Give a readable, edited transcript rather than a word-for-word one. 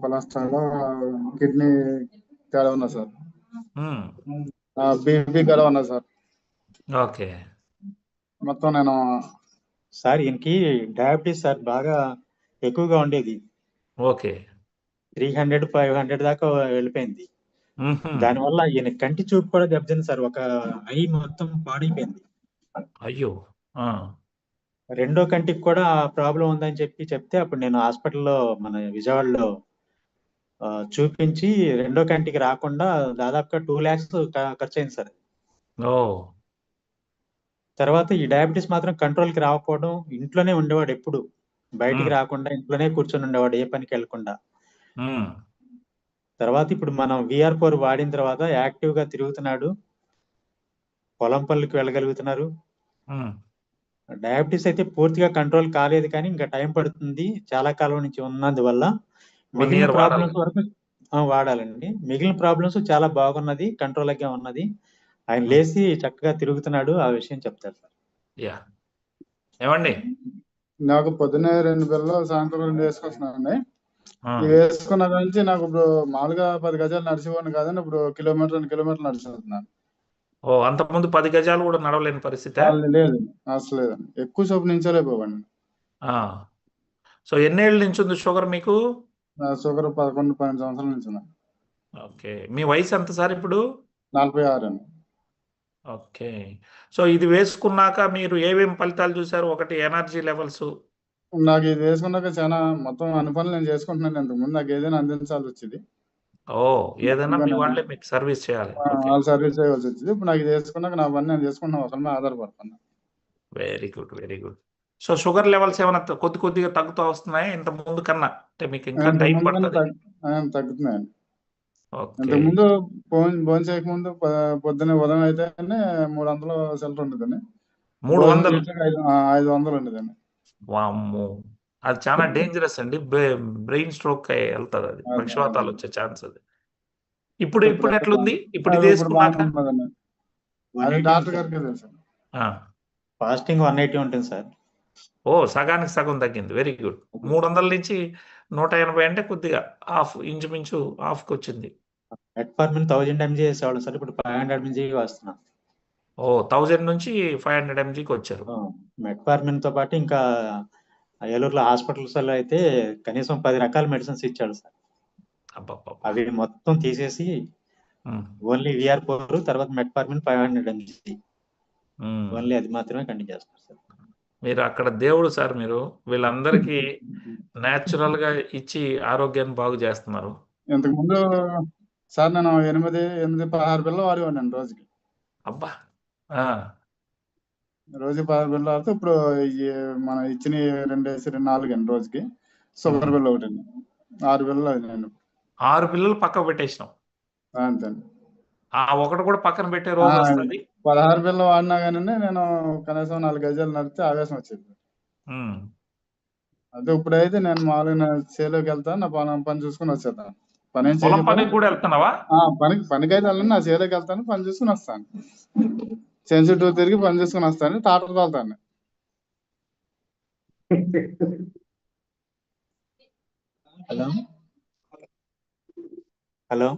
Cholesterol, kidney తేడా ఉన్నా sir. ఉమ్, BP కూడా ఉన్నా సార్. ఓకే. మొత్తం నేను సార్ ఈయనకి డయాబెటీస్ సార్ బాగా ఎక్కువగా ఉండేది. ఓకే. 300, 500 దాకా వెళ్ళిపోయింది. మ్మ్హ్మ్. దానివల్ల ఈయన కంటి చూపు కూడా దెబ్బతింది సార్. ఒక ఐ మొత్తం పాడైపోయింది. అయ్యో. ఆ, రెండో కంటికి కూడా ప్రాబ్లం ఉందని చెప్తే అప్పుడు నేను హాస్పిటల్లో మన విజయవాడలో చూపించి రెండో కంటికి రాకుండా దాదాపుగా 2 lakhs ఖర్చు అయింది సార్. ఓ, తర్వాత ఈ డయాబెటీస్ మాత్రం కంట్రోల్కి రాకపోవడం, ఇంట్లోనే ఉండేవాడు ఎప్పుడు బయటికి ఉమ్, రాకుండా ఇంట్లోనే కూర్చొని ఉండేవాడు, ఏ పనికి వెళ్లకుండా. ఉమ్, తర్వాత ఇప్పుడు మనం VR4 వాడిన తర్వాత యాక్టివ్ గా తిరుగుతున్నాడు, పొలం పనులకు వెళ్ళగలుగుతున్నారు. ఉమ్. డయాబెటీస్ అయితే పూర్తిగా కంట్రోల్ కాలేదు, కానీ ఇంకా టైం పడుతుంది. చాలా కాలం నుంచి ఉన్నందువల్ల 1 మిగిలిన year వాడాలి. ప్రాబ్లమ్స్ వరకు వాడాలండి. మిగిలిన ప్రాబ్లమ్స్ చాలా బాగున్నది, కంట్రోల్ గా ఉన్నది. ఆయన లేచి చక్కగా తిరుగుతున్నాడు. ఆ విషయం చెప్తారు సార్. యా, ఏమండి? నాకు పొద్దున్నే 2 బిళ్ళలు, సాయంత్రం 2 వేసుకొస్తున్నానండి. ఆ, ఇవి వేసుకున్న నుంచి నాకు ఇప్పుడు మామూలుగా 10 గజాలు నడిచిపోను కాదండి, ఇప్పుడు 1 కిలోమీటర్ 2 కిలోమీటర్లు నడిచిపోతున్నాను. ఓ, అంతకుముందు 10 గజాలు కూడా నడవలేని పరిస్థితి. లేదు, అసలు లేదండి. ఎక్కువ సేపు నించోలేకపోవండి. సో ఎన్నేళ్ళ నుంచి ఉంది షుగర్ మీకు? షుగర్ 11, 12 సంవత్సరాల నుంచి ఉంది. ఓకే. మీ వయసు ఎంత సార్ ఇప్పుడు? 46 అండి. ఓకే. సో ఇది వేసుకున్నాక మీరు ఏమేమి ఫలితాలు చూసారు? ఒకటి ఎనర్జీ లెవెల్స్. నాకు ఇది వేసుకున్నాక చాలా మొత్తం అన్ని పనులు నేను చేసుకుంటున్నాను. ఇంతకుముందు నాకు ఏదైనా అందించాల్సి వచ్చేది. ఓ, ఏదైనా మీ వాళ్ళే మీకు సర్వీస్ చేయాలి. ఓకే. వాళ్ళు సర్వీస్ చేయవలసి వచ్చింది. ఇప్పుడు నాకు ఇది వేసుకున్నాక నా పని నేను చేసుకుంటున్నా, ఒకరి మీద ఆధారపడుతున్నా. Very good, very good. So sugar levels ఏమైనా కొద్దిగా తగ్గుతూ వస్తున్నాయి ఇంత ముందు కన్నా? అంటే మీకు ఇంకా టైం పడుతుంది. తగ్గుతున్నాయండి. ఓకే. ఇంతకుముందు భోజనం చేయకముందు పొద్దున్న ఉదయం అయితే 300 చిల్లర ఉండదండి. 300? 500 ఉండదండి. వామ్మో, అది చాలా డేంజరస్ అండి. బ్రెయిన్ స్ట్రోక్ వెళ్తుంది, అది పక్షవాతాలు వచ్చే ఛాన్స్ అది. ఇప్పుడు ఎట్లుంది ఇప్పుడు ఇది వేసుకున్నాక? అది డాక్టర్ గారికి తెలుసు. ఫాస్టింగ్ 180 ఉంటుంది సార్. ఓ, సగానికి సగం తగ్గింది. Very good. 300 నుంచి 180 అంటే కొద్దిగా హాఫ్, ఇంచుమించు హాఫ్కి వచ్చింది. మెట్ఫార్మిన్ 1000 mg వేసేవాళ్ళం సార్, ఇప్పుడు 500 mg వస్తున్నాం. ఓ, 1000 నుంచి 500 mgకి వచ్చారు. మెట్ఫార్మిన్ తో పాటు ఇంకా ఏలూరులో హాస్పిటల్స్ లో అయితే కనీసం 10 రకాల మెడిసిన్స్ ఇచ్చాడు సార్. అవి మొత్తం తీసేసి ఓన్లీ VR4 తర్వాత మెట్ఫార్మిన్ 500 mg ఓన్లీ అది మాత్రమే కంటిన్యూ చేస్తారు సార్. మీరు అక్కడ దేవుడు సార్. మీరు వీళ్ళందరికీ న్యాచురల్ గా ఇచ్చి ఆరోగ్యాన్ని బాగు చేస్తున్నారు. ఇంతకుముందు సార్ నేను 16 బిళ్ళలు వాడేవాడిని రోజుకి. అబ్బా. రోజు 16 బిళ్ళలు వాడితే ఇప్పుడు మనం ఇచ్చిన 4 అండి రోజుకి. షుగర్ బిల్ల ఒకటి 6 బిళ్ళలు అయిందండి. 6 బిళ్ళలు పక్క పెట్టేసినాం. అంతే. ఒకటి కూడా పక్కన పెట్టే రోజు వస్తుంది. 16 బిళ్ళలు వాడినా కానీ నేను కనీసం 4 గజాలు నడితే ఆవేశం వచ్చేది. అదే ఇప్పుడైతే నేను మామూలుగా చేలోకి వెళ్తాను, నా పని చూసుకుని వచ్చేస్తాను. పనికి కూడా వెళ్తున్నావా? పనికైతే వెళ్ళను, నా చేలోకి వెళ్తాను, పని చూసుకుని వస్తాను. చెంచు చుట్టూ తిరిగి పని చేసుకుని వస్తాను, టాటర్ తోలుతాను. హలో.